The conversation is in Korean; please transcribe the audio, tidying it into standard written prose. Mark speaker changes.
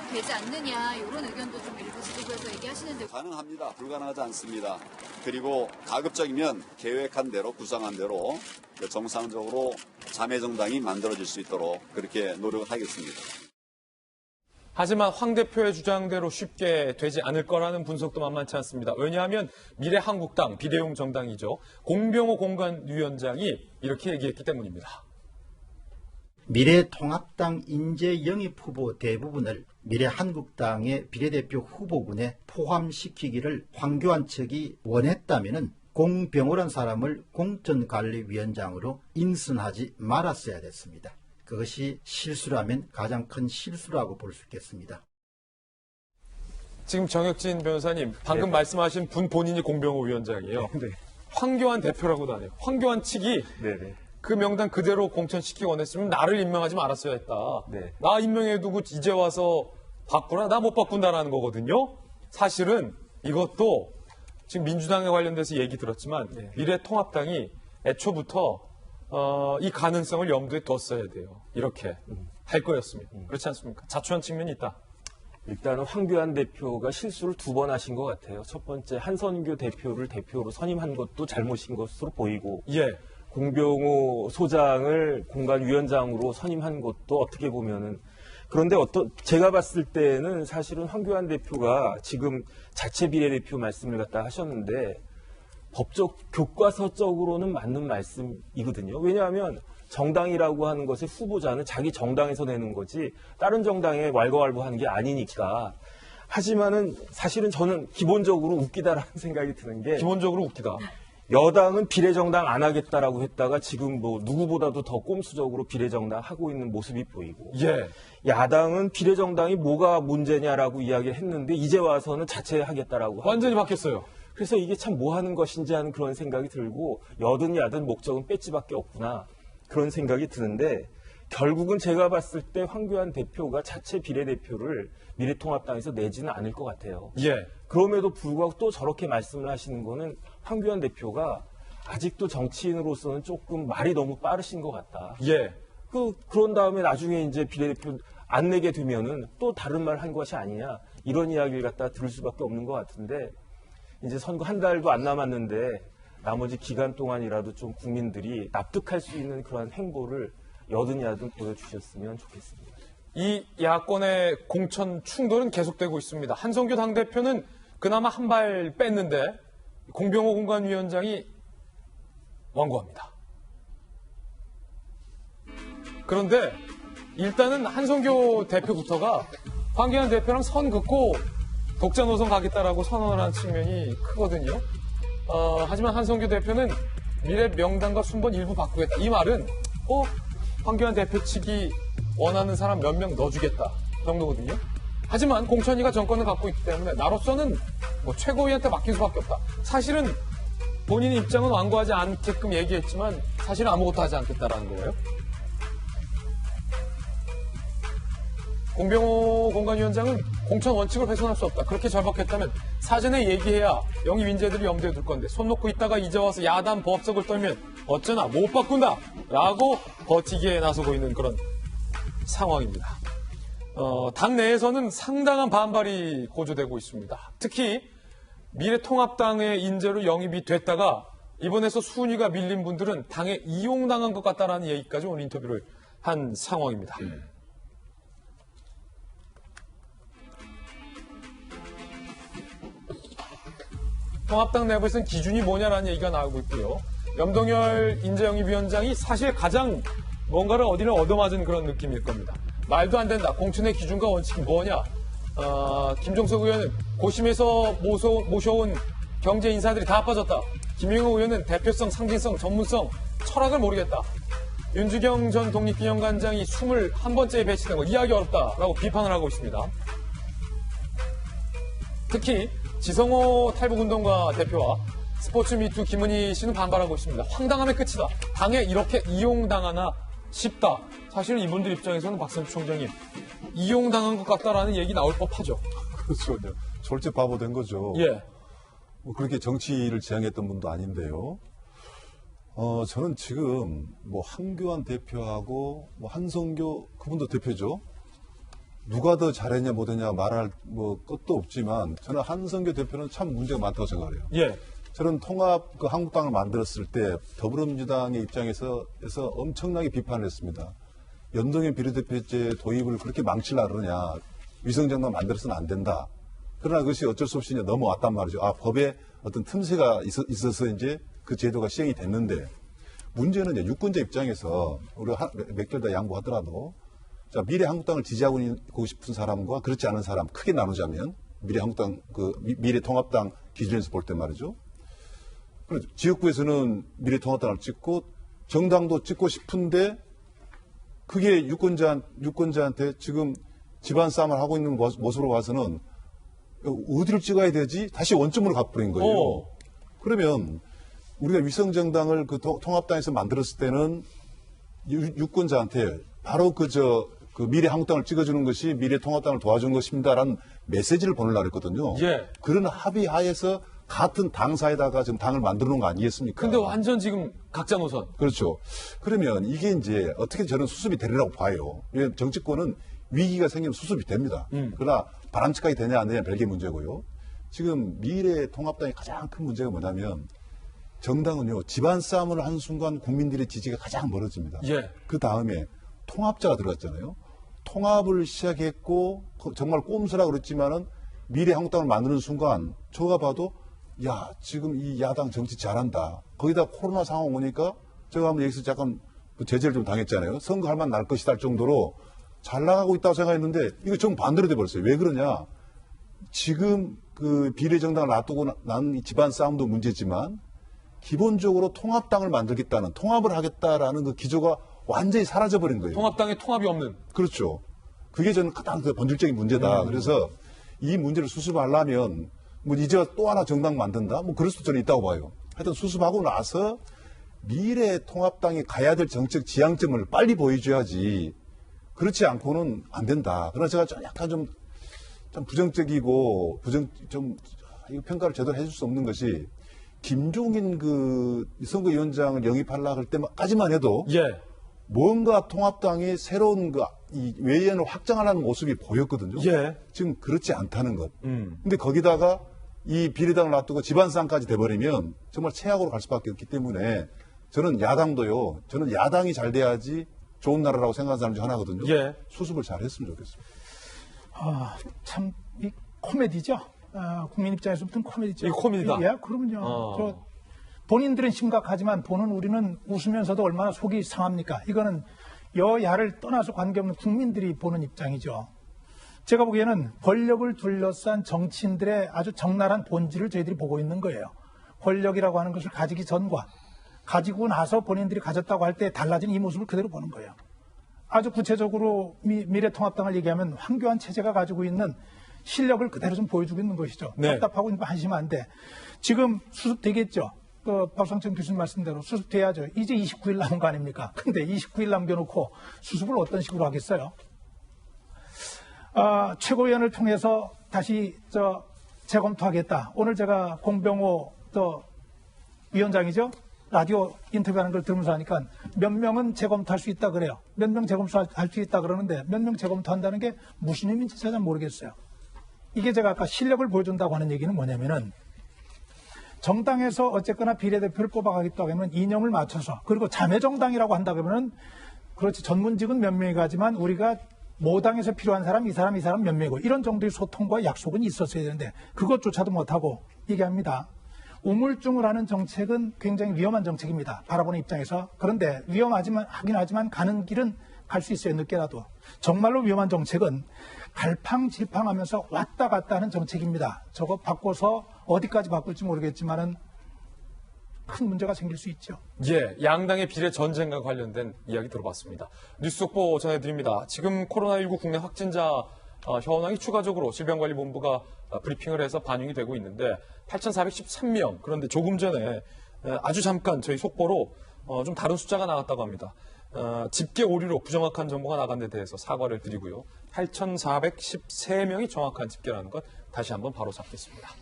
Speaker 1: 되지 않느냐 이런 의견도 좀 일부 지도부에서 얘기하시는데
Speaker 2: 가능합니다. 불가능하지 않습니다. 그리고 가급적이면 계획한 대로 구상한 대로 정상적으로 자매정당이 만들어질 수 있도록 그렇게 노력하겠습니다.
Speaker 3: 하지만 황 대표의 주장대로 쉽게 되지 않을 거라는 분석도 만만치 않습니다. 왜냐하면 미래한국당 비대용 정당이죠. 공병호 공관위원장이 이렇게 얘기했기 때문입니다.
Speaker 4: 미래통합당 인재 영입 후보 대부분을 미래한국당의 비례대표 후보군에 포함시키기를 황교안 측이 원했다면 공병호란 사람을 공천관리위원장으로 인선하지 말았어야 됐습니다. 그것이 실수라면 가장 큰 실수라고 볼 수 있겠습니다.
Speaker 3: 지금 정혁진 변호사님, 방금 말씀하신 분 본인이 공병호 위원장이에요.
Speaker 5: 네.
Speaker 3: 황교안 대표라고도 안 해요. 황교안 측이
Speaker 5: 네네.
Speaker 3: 그 명단 그대로 공천시키기 원했으면 나를 임명하지 말았어야 했다.
Speaker 5: 네.
Speaker 3: 나 임명해두고 이제 와서 바꾸라? 나 못 바꾼다라는 거거든요. 사실은 이것도 지금 민주당에 관련돼서 얘기 들었지만 미래통합당이 애초부터 이 가능성을 염두에 뒀어야 돼요. 이렇게 할 거였으면. 그렇지 않습니까? 자초한 측면이 있다.
Speaker 5: 일단은 황교안 대표가 실수를 2번 하신 것 같아요. 첫 번째 한선교 대표를 대표로 선임한 것도 잘못인 것으로 보이고
Speaker 3: 예.
Speaker 5: 공병호 소장을 공관위원장으로 선임한 것도 어떻게 보면은 그런데 제가 봤을 때는 사실은 황교안 대표가 지금 자체 비례대표 말씀을 갖다 하셨는데 법적 교과서적으로는 맞는 말씀이거든요. 왜냐하면 정당이라고 하는 것의 후보자는 자기 정당에서 내는 거지 다른 정당에 왈가왈부하는 게 아니니까. 하지만은 사실은 저는 기본적으로 웃기다라는 생각이 드는 게
Speaker 3: 기본적으로 웃기다.
Speaker 5: 여당은 비례정당 안 하겠다라고 했다가 지금 뭐 누구보다도 더 꼼수적으로 비례정당 하고 있는 모습이 보이고
Speaker 3: 예.
Speaker 5: 야당은 비례정당이 뭐가 문제냐라고 이야기를 했는데 이제 와서는 자체 하겠다라고
Speaker 3: 완전히 바뀌었어요.
Speaker 5: 그래서 이게 참 뭐 하는 것인지 하는 그런 생각이 들고 여든 야든 목적은 배지밖에 없구나 그런 생각이 드는데 결국은 제가 봤을 때 황교안 대표가 자체 비례대표를 미래통합당에서 내지는 않을 것 같아요.
Speaker 3: 예.
Speaker 5: 그럼에도 불구하고 또 저렇게 말씀을 하시는 거는 황교안 대표가 아직도 정치인으로서는 조금 말이 너무 빠르신 것 같다.
Speaker 3: 예.
Speaker 5: 그런 다음에 나중에 이제 비례대표 안 내게 되면은 또 다른 말 한 것이 아니냐 이런 이야기를 갖다 들을 수밖에 없는 것 같은데 이제 선거 한 달도 안 남았는데 나머지 기간 동안이라도 좀 국민들이 납득할 수 있는 그러한 행보를 여든 야든 보여주셨으면 좋겠습니다.
Speaker 3: 이 야권의 공천 충돌은 계속되고 있습니다. 한성규 당대표는 그나마 한 발 뺐는데 공병호 공관위원장이 완고합니다. 그런데 일단은 한성규 대표부터가 황교안 대표랑 선 긋고 독자 노선 가겠다라고 선언을 한 측면이 크거든요. 하지만 한성규 대표는 미래 명단과 순번 일부 바꾸겠다. 이 말은 황교안 대표 측이 원하는 사람 몇 명 넣어주겠다 정도거든요. 하지만 공천위가 정권을 갖고 있기 때문에 나로서는 뭐 최고위한테 맡길 수밖에 없다. 사실은 본인 입장은 완고하지 않게끔 얘기했지만 사실은 아무것도 하지 않겠다라는 거예요. 공병호 공관위원장은 공천 원칙을 훼손할 수 없다. 그렇게 절박했다면 사전에 얘기해야 영입 인재들이 염두에 둘 건데 손 놓고 있다가 이제 와서 야단 보합석을 떨면 어쩌나 못 바꾼다 라고 버티기에 나서고 있는 그런 상황입니다. 당 내에서는 상당한 반발이 고조되고 있습니다. 특히 미래통합당의 인재로 영입이 됐다가 이번에서 순위가 밀린 분들은 당에 이용당한 것 같다라는 얘기까지 오늘 인터뷰를 한 상황입니다. 통합당 내부에서는 기준이 뭐냐라는 얘기가 나오고 있고요. 염동열 인재영입위원장이 사실 가장 뭔가를 어디를 얻어맞은 그런 느낌일 겁니다. 말도 안 된다. 공천의 기준과 원칙이 뭐냐. 김종석 의원은 고심에서 모셔온 경제 인사들이 다 빠졌다. 김영호 의원은 대표성, 상징성, 전문성, 철학을 모르겠다. 윤주경 전 독립기념관장이 21번째에 배치된 거 이해하기 어렵다라고 비판을 하고 있습니다. 특히 지성호 탈북운동가 대표와 스포츠미투 김은희 씨는 반발하고 있습니다. 황당함의 끝이다. 당에 이렇게 이용당하나 싶다. 사실은 이분들 입장에서는 박선주 총장님 이용당한 것 같다라는 얘기 나올 법하죠.
Speaker 6: 그렇죠. 졸제 바보 된 거죠.
Speaker 3: 예.
Speaker 6: 뭐 그렇게 정치를 지향했던 분도 아닌데요. 저는 지금 뭐 한교안 대표하고 뭐 한성교 그분도 대표죠. 누가 더 잘했냐 못했냐 말할 것도 없지만 저는 한성교 대표는 참 문제가 많다고 생각해요.
Speaker 3: 예.
Speaker 6: 저는 통합 한국당을 만들었을 때 더불어민주당의 입장에서 엄청나게 비판을 했습니다. 연동형 비례대표제 도입을 그렇게 망치려고 그러냐. 위성정당 만들어서는 안 된다. 그러나 그것이 어쩔 수 없이 이제 넘어왔단 말이죠. 법에 어떤 틈새가 있어서 이제 그 제도가 시행이 됐는데 문제는 이제 유권자 입장에서 우리가 몇 개를 다 양보하더라도 자, 미래한국당을 지지하고 싶은 사람과 그렇지 않은 사람 크게 나누자면 미래한국당 미래통합당 기준에서 볼 때 말이죠. 지역구에서는 미래통합당을 찍고 정당도 찍고 싶은데 그게 유권자한테 지금 집안 싸움을 하고 있는 모습으로 봐서는 어디를 찍어야 되지? 다시 원점으로 가버린 거예요. 그러면 우리가 위성정당을 그 통합당에서 만들었을 때는 유권자한테 바로 그 미래한국당을 찍어주는 것이 미래통합당을 도와준 것입니다라는 메시지를 보내려고 했거든요.
Speaker 3: 예.
Speaker 6: 그런 합의하에서 같은 당사에다가 지금 당을 만들어 놓은 거 아니겠습니까?
Speaker 3: 근데 완전 지금 각자 노선.
Speaker 6: 그렇죠. 그러면 이게 이제 어떻게 저는 수습이 되리라고 봐요. 왜냐하면 정치권은 위기가 생기면 수습이 됩니다. 그러나 바람직하게 되냐 안 되냐 별개 문제고요. 지금 미래통합당의 가장 큰 문제가 뭐냐면 정당은요. 집안 싸움을 하는 순간 국민들의 지지가 가장 멀어집니다.
Speaker 3: 예.
Speaker 6: 그 다음에 통합자가 들어갔잖아요. 통합을 시작했고 정말 꼼수라고 그랬지만은 미래한국당을 만드는 순간 저가 봐도 야 지금 이 야당 정치 잘한다. 거기다 코로나 상황 오니까 제가 한번 여기서 잠깐 제재를 좀 당했잖아요. 선거할 만 날 것이다 할 정도로 잘 나가고 있다고 생각했는데 이거 정반대로 돼버렸어요. 왜 그러냐. 지금 그 비례정당을 놔두고 난 이 집안 싸움도 문제지만 기본적으로 통합당을 만들겠다는 통합을 하겠다라는 그 기조가 완전히 사라져버린 거예요.
Speaker 3: 통합당에 통합이 없는.
Speaker 6: 그렇죠. 그게 저는 가장 본질적인 문제다. 그래서 이 문제를 수습하려면 이제 또 하나 정당 만든다? 그럴 수도 저는 있다고 봐요. 하여튼 수습하고 나서 미래 통합당이 가야 될 정책 지향점을 빨리 보여줘야지. 그렇지 않고는 안 된다. 그러나 제가 약간 좀 부정적이고 이 평가를 제대로 해줄 수 없는 것이 김종인 선거위원장을 영입하려고 할 때까지만 해도
Speaker 3: 예.
Speaker 6: 뭔가 통합당이 새로운 이 외연을 확장하려는 모습이 보였거든요.
Speaker 3: 예.
Speaker 6: 지금 그렇지 않다는 것. 근데 거기다가 이 비례당을 놔두고 집안싸움까지 돼버리면 정말 최악으로 갈 수밖에 없기 때문에 저는 야당도요. 저는 야당이 잘 돼야지 좋은 나라라고 생각하는 사람 중 하나거든요.
Speaker 3: 예.
Speaker 6: 수습을 잘 했으면 좋겠습니다.
Speaker 7: 참 이 코미디죠. 국민 입장에서부터는 코미디죠.
Speaker 3: 이 코미디다.
Speaker 7: 예, 그러면요. 본인들은 심각하지만 보는 우리는 웃으면서도 얼마나 속이 상합니까? 이거는 여야를 떠나서 관계없는 국민들이 보는 입장이죠. 제가 보기에는 권력을 둘러싼 정치인들의 아주 적나라한 본질을 저희들이 보고 있는 거예요. 권력이라고 하는 것을 가지기 전과 가지고 나서 본인들이 가졌다고 할 때 달라진 이 모습을 그대로 보는 거예요. 아주 구체적으로 미래통합당을 얘기하면 황교안 체제가 가지고 있는 실력을 그대로 좀 보여주고 있는 것이죠.
Speaker 3: 네.
Speaker 7: 답답하고 한심한데 지금 수습되겠죠. 박상천 교수님 말씀대로 수습돼야죠. 이제 29일 남은 거 아닙니까? 근데 29일 남겨놓고 수습을 어떤 식으로 하겠어요? 최고위원을 통해서 다시 재검토하겠다. 오늘 제가 공병호 위원장이죠. 라디오 인터뷰하는 걸 들으면서 하니까 몇 명은 재검토할 수 있다 그래요. 몇 명 재검토할 수 있다 그러는데 몇 명 재검토한다는 게 무슨 의미인지 잘 모르겠어요. 이게 제가 아까 실력을 보여준다고 하는 얘기는 뭐냐면은 정당에서 어쨌거나 비례대표를 뽑아가겠다고 하면 이념을 맞춰서 그리고 자매정당이라고 한다 그러면 그렇지 전문직은 몇 명이 가지만 우리가 모당에서 필요한 사람 이 사람 몇 명이고 이런 정도의 소통과 약속은 있었어야 되는데 그것조차도 못하고 얘기합니다. 우물쭈물 하는 정책은 굉장히 위험한 정책입니다. 바라보는 입장에서. 그런데 위험하지만 하긴 하지만 가는 길은 갈 수 있어요. 늦게라도. 정말로 위험한 정책은 갈팡질팡하면서 왔다 갔다 하는 정책입니다. 저거 바꿔서 어디까지 바꿀지 모르겠지만은 큰 문제가 생길 수 있죠.
Speaker 3: 예, 양당의 비례 전쟁과 관련된 이야기 들어봤습니다. 뉴스 속보 전해드립니다. 지금 코로나19 국내 확진자 현황이 추가적으로 질병관리본부가 브리핑을 해서 반영이 되고 있는데 8,413명. 그런데 조금 전에 아주 잠깐 저희 속보로 좀 다른 숫자가 나왔다고 합니다. 집계 오류로 부정확한 정보가 나간 데 대해서 사과를 드리고요. 8,413명이 정확한 집계라는 것 다시 한번 바로 잡겠습니다.